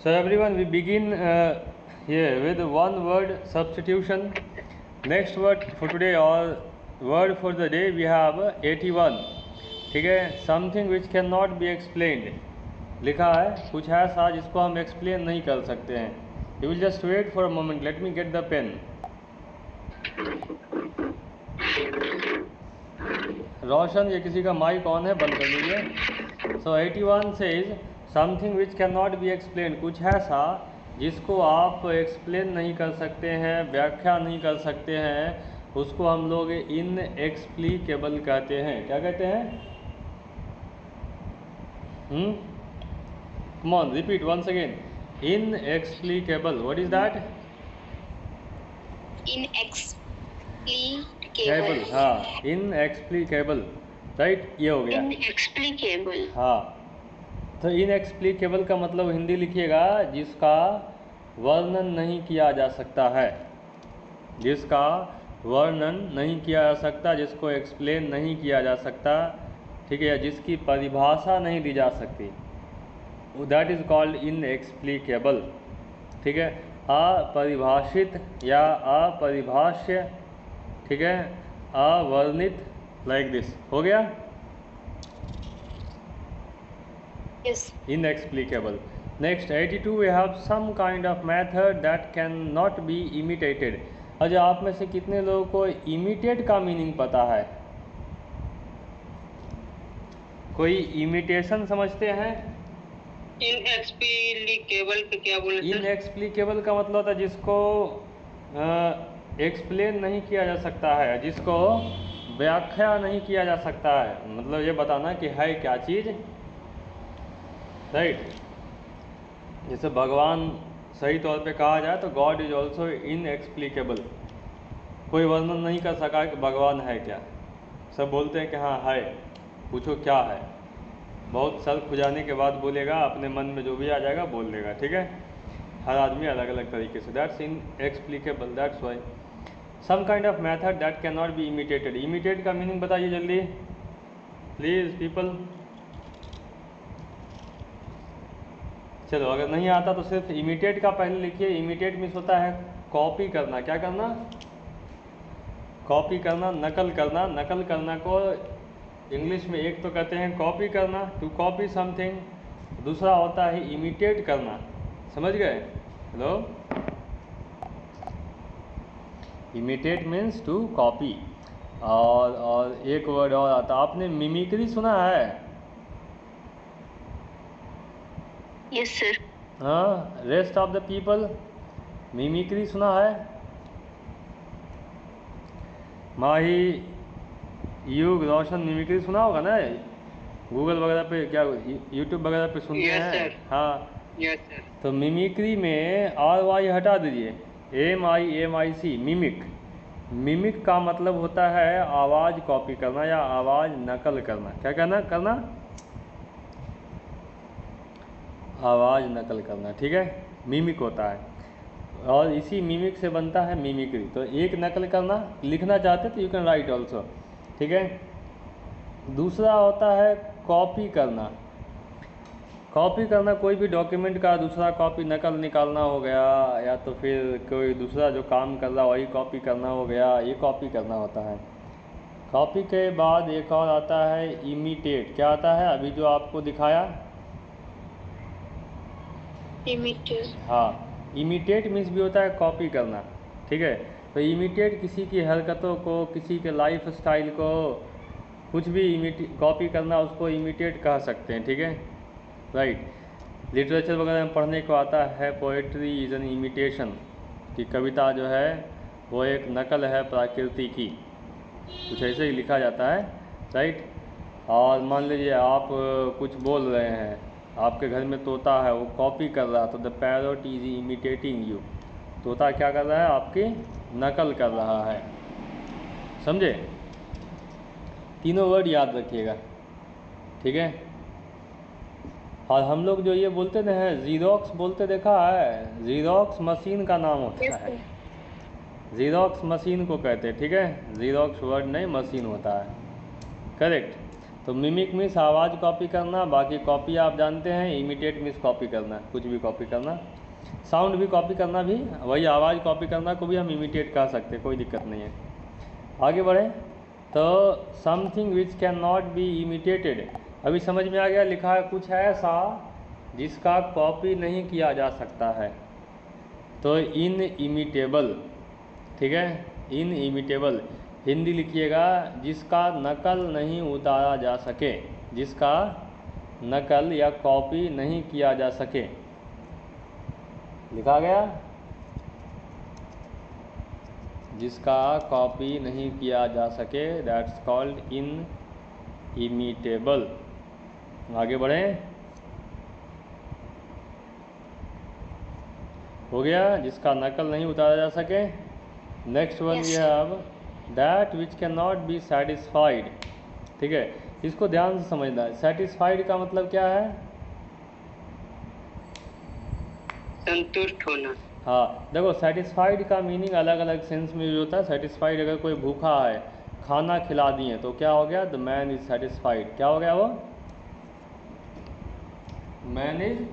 So everyone, we begin here with one word substitution. Next word for today or word for the day we have 81. ठीक है, something which cannot be explained. लिखा है कुछ ऐसा जिसको हम explain नहीं कर सकते हैं. You will just wait for a moment. Let me get the pen. रोशन, ये किसी का माइक ऑन है, बंद कर दीजिए. So 81 says something which can not B explain. कुछ ऐसा जिसको आप एक्सप्लेन नहीं कर सकते हैं, व्याख्या नहीं कर सकते हैं, उसको हम लोग इनएक्सप्लिकेबल कहते हैं. क्या कहते हैं? Come on, repeat once again. Inexplicable. What is that? Inexplicable. हाँ, इनएक्सप्लिकेबल. राइट, ये हो गया इनएक्सप्लिकेबल. हाँ. तो इनएक्सप्लिकेबल का मतलब हिंदी लिखिएगा जिसका वर्णन नहीं किया जा सकता है. जिसका वर्णन नहीं किया जा सकता, जिसको एक्सप्लेन नहीं किया जा सकता, ठीक है, जिसकी परिभाषा नहीं दी जा सकती, दैट इज़ कॉल्ड इनएक्सप्लिकेबल. ठीक है, अपरिभाषित या अपरिभाष्य, ठीक है, अवर्णित, लाइक दिस. हो गया? Yes. Inexplicable. Next 82 we have some kind of method that cannot be imitated. अच्छा, आप में से कितने लोगों को इमिटेट का मीनिंग पता है? कोई इमिटेशन समझते हैं? इनएक्सप्लिकेबल का क्या बोले सर? इनएक्सप्लिकेबल का मतलब होता है जिसको एक्सप्लेन नहीं किया जा सकता है, जिसको व्याख्या नहीं किया जा सकता है. मतलब ये बताना कि है क्या चीज़. राइट. जैसे भगवान सही तौर पे कहा जाए तो गॉड इज ऑल्सो इनएक्सप्लिकेबल. कोई वर्णन नहीं कर सका कि भगवान है क्या. सब बोलते हैं कि हाँ है, पूछो क्या है. बहुत सर खुजाने के बाद बोलेगा, अपने मन में जो भी आ जाएगा बोल देगा. ठीक है, हर आदमी अलग अलग तरीके से. That's inexplicable. That's why some kind of method that can not be imitated. Imitate का मीनिंग बताइए जल्दी प्लीज़ पीपल. चलो, अगर नहीं आता तो सिर्फ इमिटेट का पहले लिखिए. इमिटेट मीन्स होता है कॉपी करना. क्या करना? कॉपी करना, नकल करना. नकल करना को इंग्लिश में एक तो कहते हैं कॉपी करना, टू कॉपी समथिंग. दूसरा होता है इमिटेट करना. समझ गए? Hello. Imitate means to copy. और एक वर्ड और आता, आपने मिमिक्री सुना है? Yes sir. हाँ, rest of the people mimicry सुना है? माही, युग, रोशन मिमिक्री सुना होगा ना. गूगल वगैरह पे, क्या यूट्यूब वगैरह पे सुनते Yes, हैं. sir. हाँ, यस सर. तो मिमिक्री में आर वाई हटा दीजिए, MIMIC, मिमिक. मिमिक का मतलब होता है आवाज़ कॉपी करना या आवाज़ नकल करना. क्या करना? आवाज़ नकल करना. ठीक है, मिमिक होता है. और इसी मिमिक से बनता है मिमिक्री. तो एक नकल करना, लिखना चाहते तो यू कैन राइट ऑल्सो. ठीक है. दूसरा होता है कॉपी करना. कॉपी करना कोई भी डॉक्यूमेंट का दूसरा कॉपी, नकल निकालना हो गया, या तो फिर कोई दूसरा जो काम कर रहा वही कॉपी करना हो गया. ये कॉपी करना होता है. कॉपी के बाद एक और आता है इमिटेट. क्या आता है? अभी जो आपको दिखाया, इमिटेट. हाँ, इमिटेट मीन्स भी होता है कॉपी करना. ठीक है. तो इमिटेट किसी की हरकतों को, किसी के लाइफ स्टाइल को, कुछ भी कॉपी करना, उसको इमिटेट कह सकते हैं. ठीक है, राइट. लिटरेचर वगैरह में पढ़ने को आता है पोएट्री इज एन इमिटेशन, कि कविता जो है वो एक नकल है प्रकृति की. कुछ ऐसे ही लिखा जाता है. राइट. और मान लीजिए आप कुछ बोल रहे हैं, आपके घर में तोता है, वो कॉपी कर रहा, तो the parrot is imitating you. तोता क्या कर रहा है? आपकी नकल कर रहा है. समझे? तीनों वर्ड याद रखिएगा. ठीक है. और हम लोग जो ये बोलते ना है जीरोक्स बोलते, देखा है? जीरोक्स मशीन का नाम होता है. जीरोक्स मशीन को कहते हैं. ठीक है, जीरोक्स वर्ड नहीं, मशीन होता है. करेक्ट. तो मिमिक मीन्स आवाज़ कॉपी करना, बाकी कॉपी आप जानते हैं, इमिटेट मीन्स कॉपी करना, कुछ भी कॉपी करना। साउंड भी कॉपी करना भी, वही आवाज़ कॉपी करना को भी हम इमिटेट कह सकते हैं, कोई दिक्कत नहीं है। आगे बढ़ें तो something which can not be imitated, अभी समझ में आ गया। लिखा है कुछ ऐसा जिसका कॉपी नहीं किया जा सकता है, तो इन इमिटेबल, ठीक है, इन इमिटेबल। हिंदी लिखिएगा जिसका नकल नहीं उतारा जा सके, जिसका नकल या कॉपी नहीं किया जा सके, लिखा गया, जिसका कॉपी नहीं किया जा सके, दैट्स कॉल्ड इन इमिटेबल। आगे बढ़ें, हो गया, जिसका नकल नहीं उतारा जा सके। Next one we have that which can not be satisfied, ठीक है, इसको ध्यान से समझना है। सेटिस्फाइड का मतलब क्या है? संतुष्ट होना। हाँ, देखो सेटिस्फाइड का मीनिंग अलग अलग सेंस में यूज होता है। सेटिस्फाइड अगर कोई भूखा है, खाना खिला दिए तो क्या हो गया? The man is satisfied. क्या हो गया वो? Man is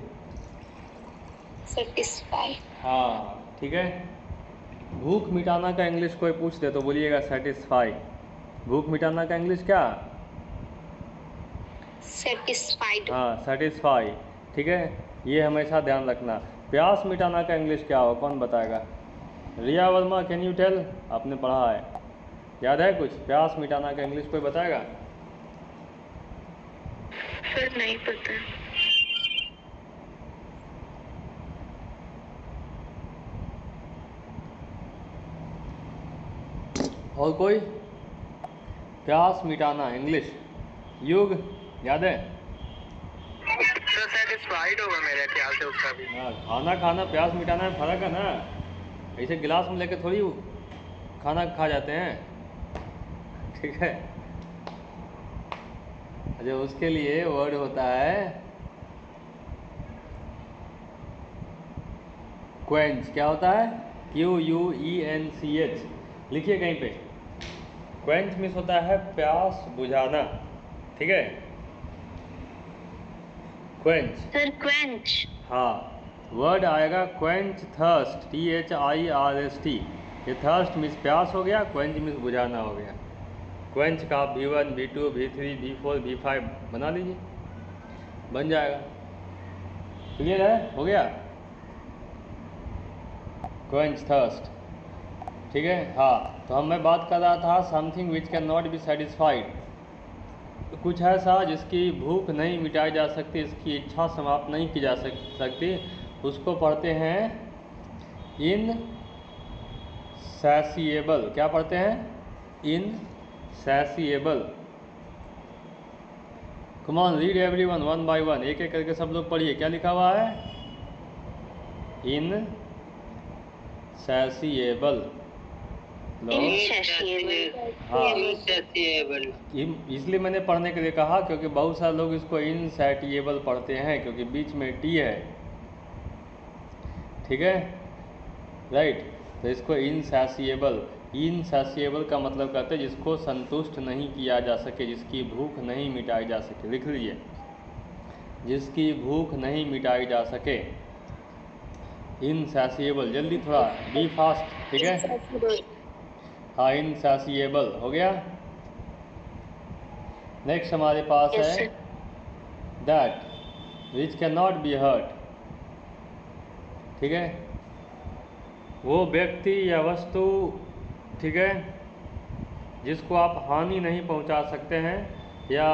satisfied. हाँ, ठीक है। भूख मिटाना का इंग्लिश कोई पूछ दे तो बोलिएगा सेटिस्फाई। भूख मिटाना का इंग्लिश क्या? सेटिस्फाइड। हाँ, सेटिस्फाई, ठीक है, ये हमेशा ध्यान रखना। प्यास मिटाना का इंग्लिश क्या हो, कौन बताएगा? रिया वर्मा, कैन यू टेल? आपने पढ़ा है, याद है कुछ? प्यास मिटाना का इंग्लिश कोई बताएगा? सर नहीं पता। और कोई? प्यास मिटाना इंग्लिश, युग याद है? तो सेटिस्फाइड होगा मेरे ख्याल से उसका भी। हाँ, खाना खाना प्यास मिटाना में फ़र्क है ना। ऐसे गिलास में लेके थोड़ी खाना खा जाते हैं, ठीक है। अच्छा, उसके लिए वर्ड होता है क्वेंच। क्या होता है? QUENCH, लिखिए कहीं पे। क्वेंच मीन्स होता है प्यास बुझाना, ठीक है, क्वेंच। Sir quench. हाँ, वर्ड आएगा क्वेंच, थर्स्ट, THIRST। ये थर्स्ट मीन्स प्यास हो गया, क्वेंच मीन्स बुझाना हो गया। क्वेंच का आप V1, V2, V3, V4, V5 बना लीजिए, बन जाएगा। क्लियर है? हो गया क्वेंच, थर्स्ट, ठीक है। हाँ, तो मैं बात कर रहा था something which can not be satisfied, कुछ ऐसा जिसकी भूख नहीं मिटाई जा सकती, इसकी इच्छा समाप्त नहीं की जा सकती, उसको पढ़ते हैं इनसैशिएबल। क्या पढ़ते हैं? Insatiable. Come on, read everyone one by one, एक एक करके सब लोग पढ़िए। क्या लिखा हुआ है? इनसैशिएबल। हाँ, इसलिए मैंने पढ़ने के लिए कहा क्योंकि बहुत सारे लोग इसको इनसैटिएबल पढ़ते हैं, क्योंकि बीच में टी है, ठीक है, राइट। तो इसको इनसैशिएबल, इनसैशिएबल का मतलब कहते हैं जिसको संतुष्ट नहीं किया जा सके, जिसकी भूख नहीं मिटाई जा सके। लिख लीजिए, जिसकी भूख नहीं मिटाई जा सके, इनसैशिएबल। जल्दी थोड़ा, बी फास्ट, ठीक है। हाँ, इनसैशिएबल हो गया। नेक्स्ट हमारे पास है that which can not be hurt, ठीक है, वो व्यक्ति या वस्तु, ठीक है, जिसको आप हानि नहीं पहुंचा सकते हैं या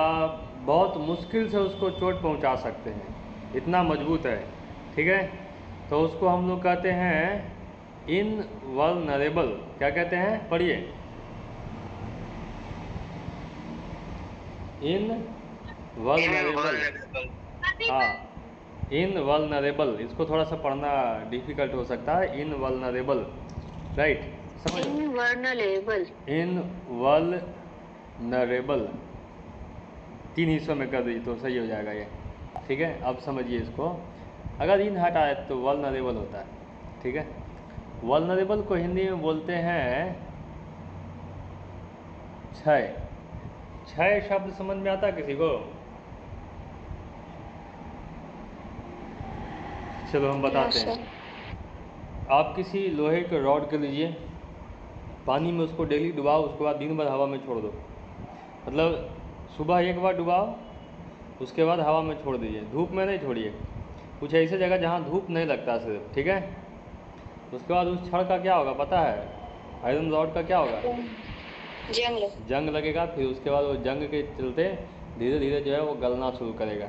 बहुत मुश्किल से उसको चोट पहुंचा सकते हैं, इतना मजबूत है, ठीक है, तो उसको हम लोग कहते हैं इनवल्नरेबल। क्या कहते हैं? पढ़िए, इनवल्नरेबल। हाँ, इनवल्नरेबल, इसको थोड़ा सा पढ़ना डिफिकल्ट हो सकता है। इनवल्नरेबल, राइट, समझ। इनवल्नरेबल। इनवल्नरेबल 3 हिस्सों में कर दीजिए तो सही हो जाएगा ये, ठीक है। अब समझिए इसको, अगर इन हटाए तो वल्नरेबल होता है, ठीक है। वल्नरेबल को हिंदी में बोलते हैं क्षय। क्षय शब्द समझ में आता है किसी को? चलो हम बताते हैं। आप किसी लोहे के रॉड के लीजिए, पानी में उसको डेली डुबाओ, उसके बाद दिन भर हवा में छोड़ दो। मतलब सुबह एक बार डुबाओ, उसके बाद हवा में छोड़ दीजिए, धूप में नहीं छोड़िए, कुछ ऐसी जगह जहाँ धूप नहीं लगता सिर्फ, ठीक है। उसके बाद उस छड़ का क्या होगा पता है? आयरन रॉड का क्या होगा? जंग लगेगा। फिर उसके बाद वो जंग के चलते धीरे धीरे जो है वो गलना शुरू करेगा,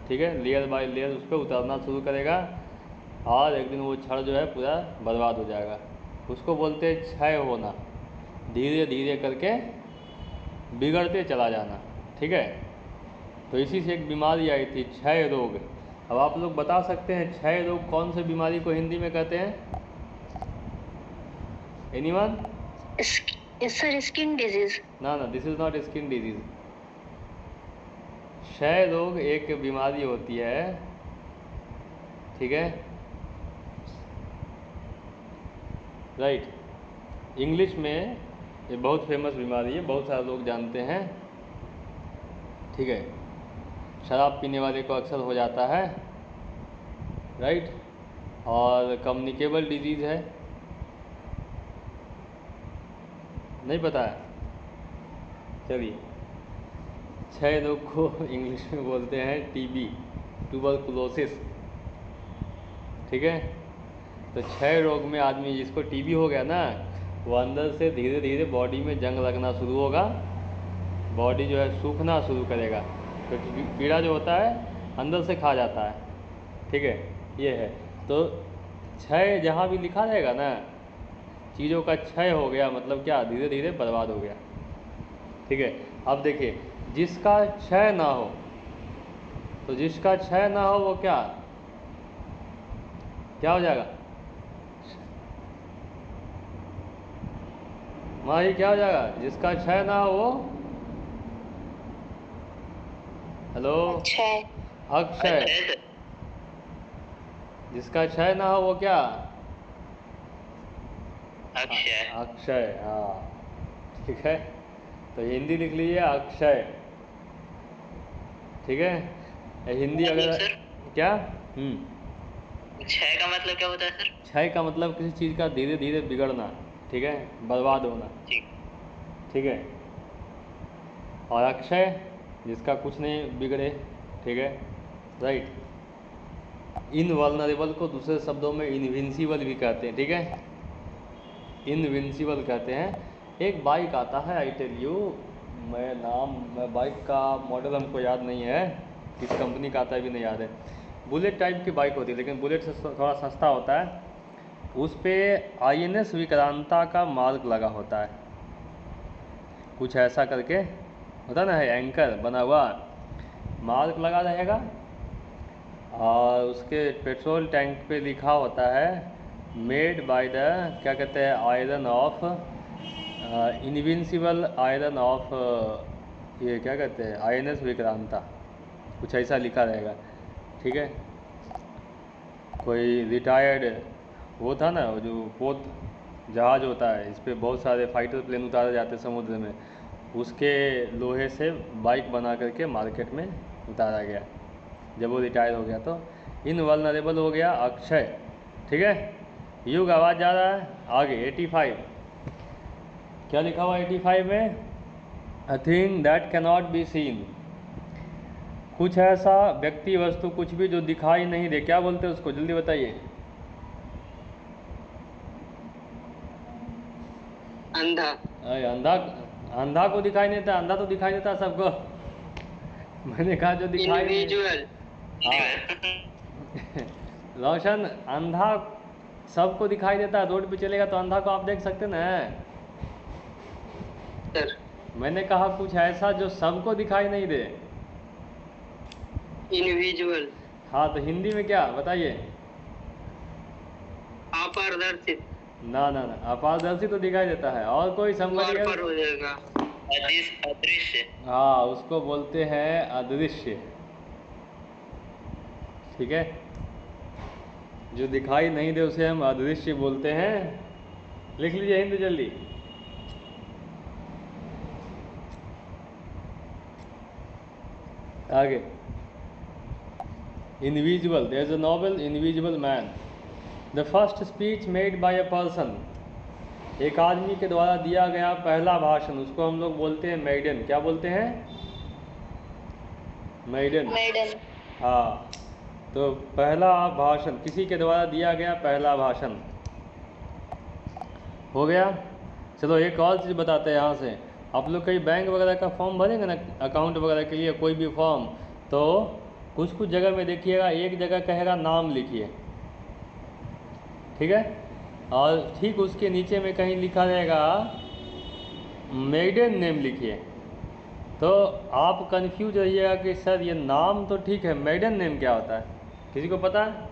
ठीक है, लेयर बाय लेयर उस पर उतरना शुरू करेगा, और एक दिन वो छड़ जो है पूरा बर्बाद हो जाएगा। उसको बोलते हैं क्षय होना, धीरे धीरे करके बिगड़ते चला जाना, ठीक है। तो इसी से एक बीमारी आई थी, क्षय रोग। अब आप लोग बता सकते हैं क्षय रोग कौन सी बीमारी को हिंदी में कहते हैं? एनीवन? Sir skin disease. ना, this is not skin disease. क्षय रोग एक बीमारी होती है, ठीक है, राइट। इंग्लिश में ये बहुत फेमस बीमारी है, बहुत सारे लोग जानते हैं, ठीक है। शराब पीने वाले को अक्सर हो जाता है, राइट। और कम्युनिकेबल डिजीज़ है, नहीं पता है? चलिए, क्षय रोग को इंग्लिश में बोलते हैं टीबी, ट्यूबरकुलोसिस, ठीक है। तो क्षय रोग में आदमी जिसको टीबी हो गया ना, वो अंदर से धीरे धीरे बॉडी में जंग लगना शुरू होगा, बॉडी जो है सूखना शुरू करेगा, क्योंकि कीड़ा जो होता है अंदर से खा जाता है, ठीक है, ये है। तो क्षय जहाँ भी लिखा रहेगा ना, चीज़ों का क्षय हो गया मतलब क्या? धीरे धीरे बर्बाद हो गया, ठीक है। अब देखिए, जिसका क्षय ना हो, तो जिसका क्षय ना हो वो क्या हो जाएगा? माही क्या हो जाएगा? जिसका क्षय ना हो वो, हेलो, अक्षय। जिसका क्षय ना हो वो क्या? अक्षय, हाँ, ठीक है। तो हिंदी लिख लीजिए अक्षय, ठीक है। हिंदी अगर क्या क्षय का मतलब क्या होता है सर? क्षय का मतलब किसी चीज़ का धीरे धीरे बिगड़ना, ठीक है, बर्बाद होना, ठीक है। और अक्षय जिसका कुछ नहीं बिगड़े, ठीक है, राइट। इनवल्नरेबल को दूसरे शब्दों में इनविंसिबल भी कहते हैं, ठीक है, इनविंसिबल कहते हैं। एक बाइक आता है, आई टेल यू, मैं बाइक का मॉडल हमको याद नहीं है, किस कंपनी का आता है भी नहीं याद है। बुलेट टाइप की बाइक होती है, लेकिन बुलेट से थोड़ा सस्ता होता है। उस पर INS विक्रांता का मार्क लगा होता है, कुछ ऐसा करके होता ना, है एंकर बना हुआ, मार्क लगा रहेगा, और उसके पेट्रोल टैंक पे लिखा होता है मेड बाय द, क्या कहते हैं, iron of, invincible iron of, ये क्या कहते हैं, INS विक्रांता, कुछ ऐसा लिखा रहेगा, ठीक है। कोई रिटायर्ड वो था ना, वो जो पोत जहाज़ होता है, इस पर बहुत सारे फाइटर प्लेन उतारे जाते हैं समुद्र में, उसके लोहे से बाइक बना करके मार्केट में उतारा गया जब वो रिटायर हो गया। तो इनवल्नरेबल हो गया अक्षय, ठीक है। युग आवाज़ जा रहा है आगे। 85 क्या लिखा हुआ 85 में? A thing that cannot be seen, कुछ ऐसा व्यक्ति वस्तु कुछ भी जो दिखाई नहीं दे, क्या बोलते हैं उसको, जल्दी बताइए। अंधा। अंधा, अंधा को दिखाई नहीं देता? अंधा तो दिखाई देता सबको। मैंने कहा जो दिखाई इंडिविजुअल। रोशन, अंधा सबको दिखाई देता है, रोड पे चलेगा तो अंधा को आप देख सकते ना। सर मैंने कहा कुछ ऐसा जो सबको दिखाई नहीं दे। इंडिविजुअल। हाँ, तो हिंदी में क्या बताइए? अपारदर्शित। ना, अपारदर्शी तो दिखाई देता है। और कोई संबंध पर हो जाएगा। अदृश्य। हाँ, उसको बोलते हैं अदृश्य, ठीक है। जो दिखाई नहीं दे उसे हम अदृश्य बोलते हैं। लिख लीजिए हिंदी जल्दी। आगे, invisible, there is a noble invisible man. The first speech made by a person, एक आदमी के द्वारा दिया गया पहला भाषण, उसको हम लोग बोलते हैं मेडन। क्या बोलते हैं? मेडन। Maiden. हाँ, तो पहला भाषण, किसी के द्वारा दिया गया पहला भाषण हो गया। चलो एक और चीज़ बताते हैं यहाँ से। आप लोग कहीं बैंक वगैरह का फॉर्म भरेंगे ना, अकाउंट वगैरह के लिए कोई भी फॉर्म, तो कुछ कुछ जगह में देखिएगा, एक जगह कहेगा नाम लिखिए, ठीक है, और ठीक उसके नीचे में कहीं लिखा रहेगा मेडन नेम लिखिए। तो आप कंफ्यूज रहिएगा कि सर ये नाम तो ठीक है, मेडन नेम क्या होता है? किसी को पता है?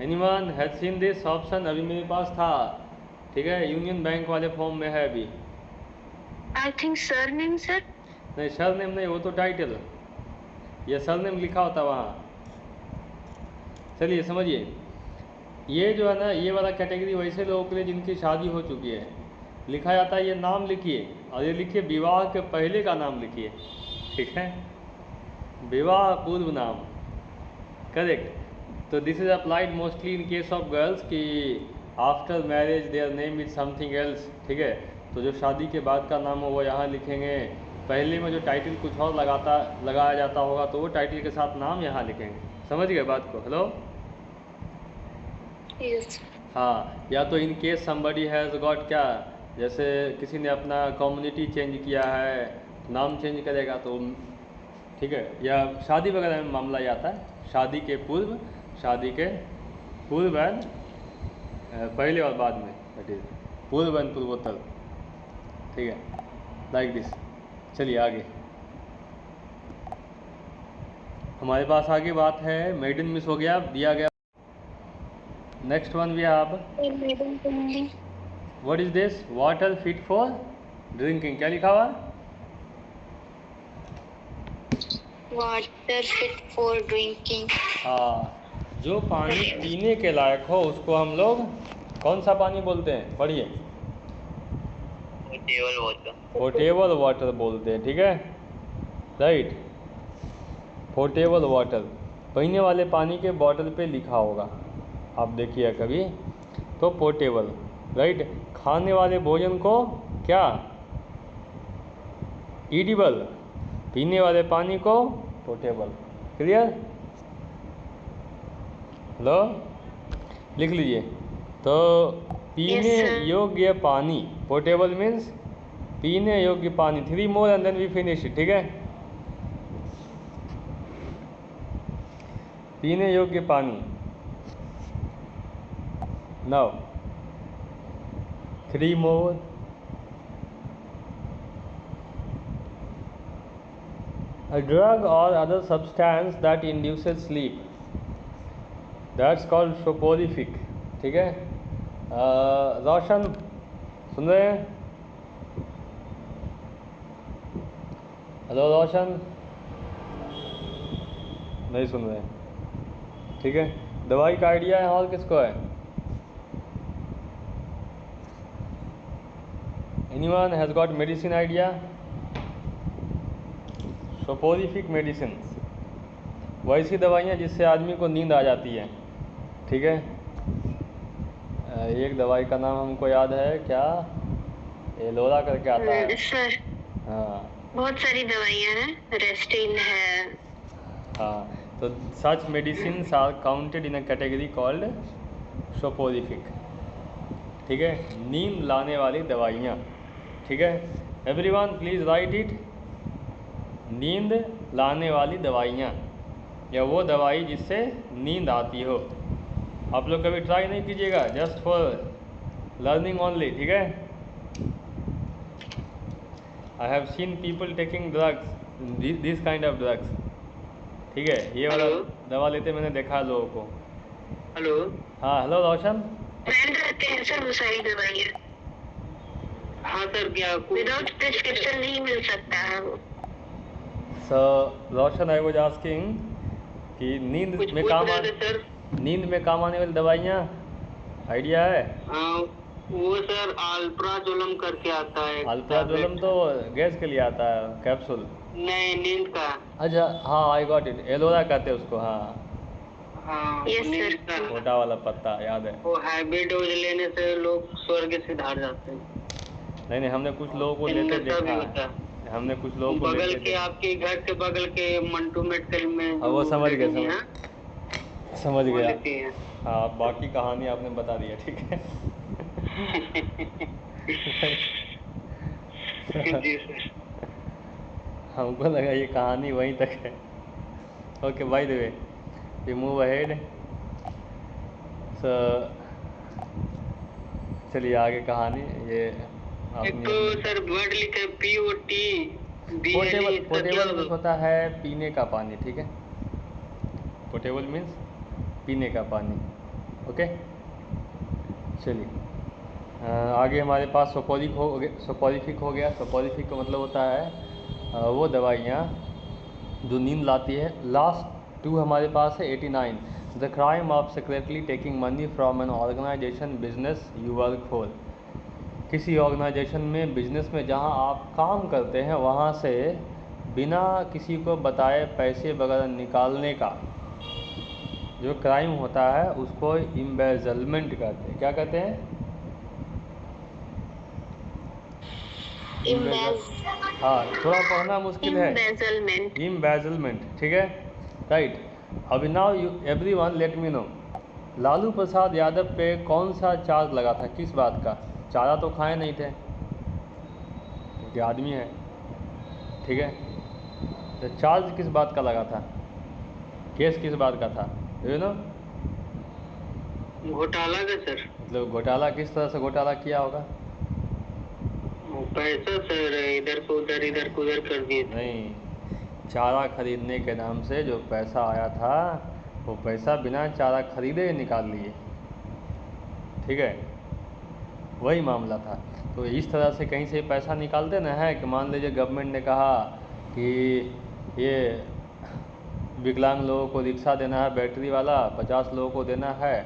Anyone has seen this option? अभी मेरे पास था, ठीक है, यूनियन बैंक वाले फॉर्म में है अभी। I think surname, sir. नहीं, सरनेम नहीं, वो तो टाइटल, ये सरनेम लिखा होता वहाँ। चलिए समझिए, ये जो है ना, ये वाला कैटेगरी वैसे लोगों के लिए जिनकी शादी हो चुकी है, लिखा जाता है ये नाम लिखिए, और ये लिखिए विवाह के पहले का नाम लिखिए, ठीक है, विवाह पूर्व नाम, करेक्ट। तो this is applied mostly in case of girls कि after marriage their name is something else, ठीक है। तो जो शादी के बाद का नाम हो वो यहाँ लिखेंगे, पहले में जो टाइटल कुछ और लगाया जाता होगा तो वो टाइटल के साथ नाम यहाँ लिखेंगे। समझ गए बात को? Hello, Yes. हाँ, या तो in case somebody has got, क्या, जैसे किसी ने अपना कम्युनिटी चेंज किया है, नाम चेंज करेगा तो, ठीक है, या शादी वगैरह में मामला आता है, शादी के पूर्व, शादी के पूर्व एंड पहले और बाद में, दैट इज पूर्व एंड पूर्वोत्तर, ठीक है, लाइक दिस। चलिए आगे, हमारे पास आगे बात है, मेडन मिस हो गया, दिया गया। Next one we have, Maiden only. What is this? Water fit for drinking. क्या लिखा हुआ? Water fit for drinking. हाँ, जो पानी पीने के लायक हो उसको हम लोग कौन सा पानी बोलते हैं? पढ़िए। Portable water. पोर्टेबल वाटर बोलते हैं, ठीक है, राइट। पोर्टेबल वाटर, पीने वाले पानी के बॉटल पे लिखा होगा, आप देखिए कभी, तो पोर्टेबल, राइट। खाने वाले भोजन को क्या? ईडिबल, पीने वाले पानी को पोर्टेबल। क्लियर? हेलो, लिख लीजिए। तो पीने Yes, sir. योग्य पानी, पोर्टेबल मीन्स पीने योग्य पानी। 3 more and then we finish, ठीक है। पीने योग्य पानी, now 3 more। A drug or other substance that induces sleep, that's called soporific, ठीक है। रोशन सुन रहे हैं? हेलो रोशन, नहीं सुन रहे हैं, ठीक है। दवाई का आइडिया है और किसको है? Anyone has got medicine idea? Soporific medicine, वैसी दवाइयाँ जिससे आदमी को नींद आ जाती है, ठीक है। एक दवाई का नाम हमको याद है, क्या, एलोरा करके आता है। सर, हाँ बहुत सारी दवाइयाँ हैं, रेस्टिन है। हाँ, तो such medicine are counted in a category called soporific, ठीक है, नींद लाने वाली दवाइयाँ, ठीक है। एवरीवन प्लीज़ राइट इट, नींद लाने वाली दवाइयाँ, या वो दवाई जिससे नींद आती हो। आप लोग कभी ट्राई नहीं कीजिएगा, जस्ट फॉर लर्निंग ओनली, ठीक है। I have seen people taking drugs, this kind of drugs, ठीक है, ये वाला Hello? दवा लेते मैंने देखा है लोगों को। हेलो। हाँ हेलो रोशन, ब्रांड रहते हैं सर वो सारी दवाइयाँ, हाँ सर, क्या विदाउट प्रिस्क्रिप्शन नहीं मिल सकता है वो। सो रोशन आई वाज आस्किंग कि नींद कुछ पूछ रहे थे सर? नींद में काम आने वाली दवाइयाँ आइडिया है? हाँ, वो सर अल्प्राजोलम करके आता है अल्प्राजोलम तो गैस के लिए आता है कैप्सूल। नहीं, नींद का। अच्छा हाँ, आई गॉट इट, एलोरा कहते हैं उसको, हाँ हाँ, Yes, वो नींद sir. का। मोटा वाला पत्ता याद है। वो हैवी डोज लेने से लोग स्वर्ग से धार जाते हैं। नहीं नहीं, हमने कुछ लोगों को इनमें लेते सब देखा ही होता है, हमने कुछ लोगों को बगल लेते के देखा। आपके घर के बगल के मंटू मेडिकल में हाँ वो जो समझ गए, लेडी हैं, समझ वो गया। लेती हैं। हाँ बाकी कहानी आपने बता दिया, ठीक है। जी सर। हमको लगा ये कहानी वहीं तक है। Okay by the way, we move ahead. चलिए आगे कहानी ये एक अपनी तो अपनी सर वर्ड लिखे POT पोर्टेबल, BLE, इसका क्या पोर्टेबल मीन्स होगा? होता है पीने का पानी, ठीक है। पोर्टेबल मीन्स पीने का पानी, ओके। चलिए आगे हमारे पास सोपोरिफिक हो गया। सोपोरिफिक का मतलब होता है वो दवाइयाँ जो नींद लाती है। लास्ट टू हमारे पास है 89, the crime of secretly taking money from an organisation business you work for. किसी ऑर्गेनाइजेशन में, बिजनेस में जहाँ आप काम करते हैं, वहाँ से बिना किसी को बताए पैसे वगैरह निकालने का जो क्राइम होता है उसको इम्बेजलमेंट कहते हैं। क्या कहते हैं? हाँ थोड़ा पढ़ना मुश्किल है। Embezzlement. इम्बेजलमेंट, ठीक है, राइट। अभी now you everyone let me know, Lalu Prasad Yadav पे कौन सा चार्ज लगा था, किस बात का? चारा तो खाए नहीं थे क्योंकि आदमी है, ठीक है। तो चार्ज किस बात का लगा था, केस किस बात का था, यू नो? घोटाला का सर। मतलब घोटाला किस तरह से घोटाला किया होगा? पैसा सर इधर को उधर कर दिए थे। नहीं, चारा खरीदने के नाम से जो पैसा आया था वो पैसा बिना चारा खरीदे निकाल लिए, ठीक है, वही मामला था। तो इस तरह से कहीं से पैसा निकालते ना है कि मान लीजिए गवर्नमेंट ने कहा कि ये विकलांग लोगों को रिक्शा देना है बैटरी वाला, 50 लोगों को देना है,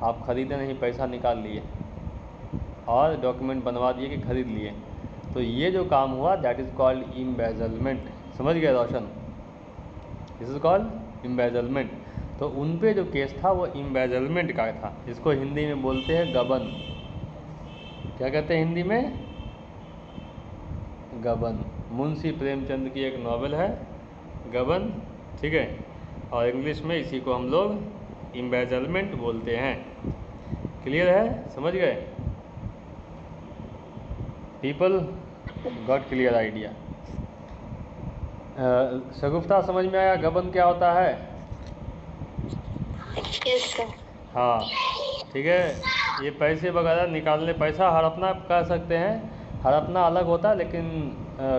आप खरीदे नहीं, पैसा निकाल लिए और डॉक्यूमेंट बनवा दिए कि खरीद लिए। तो ये जो काम हुआ दैट इज़ कॉल्ड इम्बेजलमेंट। समझ गए Roshan? This is called embezzlement. तो उन पे जो केस था वो इम्बेजलमेंट का था। इसको हिंदी में बोलते हैं गबन। क्या कहते हैं हिंदी में? गबन। मुंशी प्रेमचंद की एक नॉवेल है गबन, ठीक है, और इंग्लिश में इसी को हम लोग इम्बेजलमेंट बोलते हैं। क्लियर है? समझ गए? People got clear idea? Shagufta समझ में आया गबन क्या होता है? Yes, sir. हाँ ठीक है। ये पैसे वगैरह निकालने, पैसा हड़पना कह सकते हैं, हड़पना अलग होता है, लेकिन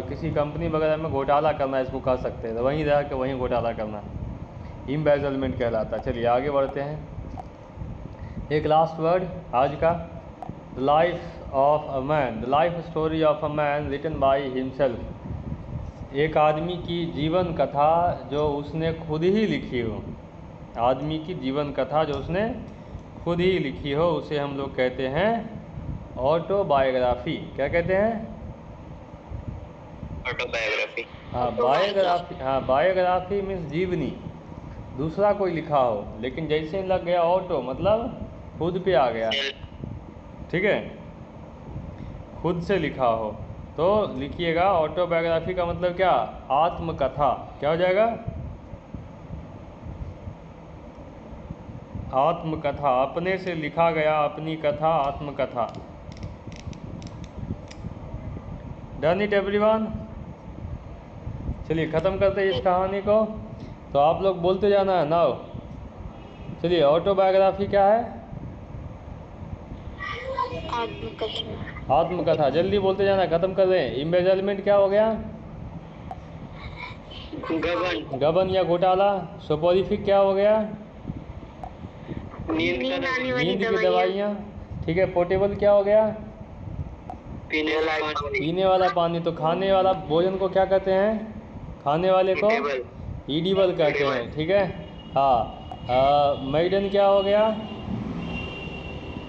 किसी कंपनी वगैरह में घोटाला करना इसको कह सकते हैं, तो वहीं रह के वहीं घोटाला करना इम्बेजलमेंट कहलाता है। चलिए आगे बढ़ते हैं। एक लास्ट वर्ड आज का, the life of a man, the life story of a man written by himself. एक आदमी की जीवन कथा जो उसने खुद ही लिखी हो, आदमी की जीवन कथा जो उसने खुद ही लिखी हो उसे हम लोग कहते हैं ऑटोबायोग्राफी। क्या कहते हैं? ऑटोबायोग्राफी। हाँ बायोग्राफी, हाँ बायोग्राफी मीन्स जीवनी, दूसरा कोई लिखा हो, लेकिन जैसे लग गया ऑटो मतलब खुद पे आ गया, ठीक है, खुद से लिखा हो तो लिखिएगा। ऑटोबायोग्राफी का मतलब क्या? आत्मकथा। क्या हो जाएगा? आत्मकथा, अपने से लिखा गया अपनी कथा, आत्मकथा। Done it everyone? चलिए ख़त्म करते हैं इस कहानी को। तो आप लोग बोलते जाना है नाउ। चलिए ऑटोबायोग्राफी क्या है? आत्मकथा. आत्मकथा। जल्दी बोलते जाना, ख़त्म कर रहे हैं। इम्बेजलमेंट क्या हो गया? गबन। गबन या घोटाला। सोपोरिफिक क्या हो गया? नींद नींद आने वाली नींद की दवाइयाँ. दवाइयाँ, ठीक है। पोर्टेबल क्या हो गया? पीने वाला पानी। पीने वाला पानी। तो खाने वाला भोजन को क्या कहते हैं? खाने वाले को टेबल। ईडिबल कहते हैं, ठीक है। हाँ मैडन क्या हो गया?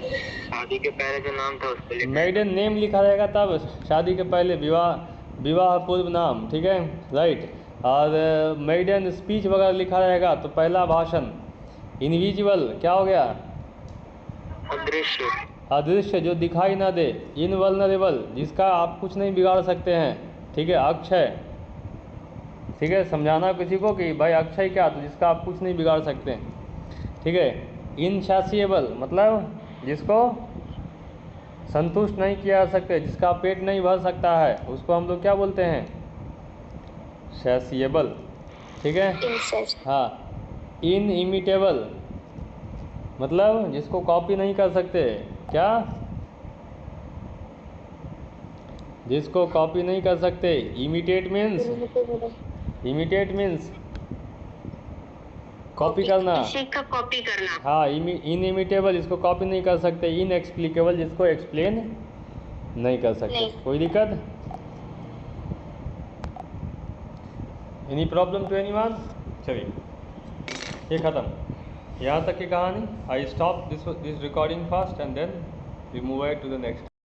शादी के पहले जो नाम था उसको लिखा। मेडन नेम लिखा रहेगा तब शादी के पहले विवाह पूर्व नाम, ठीक है, राइट। और मेडन स्पीच वगैरह लिखा रहेगा तो पहला भाषण। इनविजिबल क्या हो गया? अदृश्य। अदृश्य, जो दिखाई ना दे। इनवल्नरेबल, जिसका आप कुछ नहीं बिगाड़ सकते हैं, ठीक है। अक्षय, ठीक है, समझाना किसी को कि भाई अक्षय क्या, तो जिसका आप कुछ नहीं बिगाड़ सकते, ठीक है। इनसैसिएबल मतलब जिसको संतुष्ट नहीं किया जा सकते, जिसका पेट नहीं भर सकता है, उसको हम लोग क्या बोलते हैं? सैसिएबल, ठीक है। हाँ। इनइमिटेबल मतलब जिसको कॉपी नहीं कर सकते, क्या? जिसको कॉपी नहीं कर सकते। इमिटेट मीन्स कॉपी करना। किसी का कॉपी करना। हाँ, इनइमिटेबल जिसको कॉपी नहीं कर सकते। इनएक्सप्लिकेबल जिसको एक्सप्लेन नहीं कर सकते। नहीं। कोई दिक्कत? Any problem to anyone? चलिए ये ख़त्म, यहाँ तक की कहानी। I stop this recording fast and then we move to the next.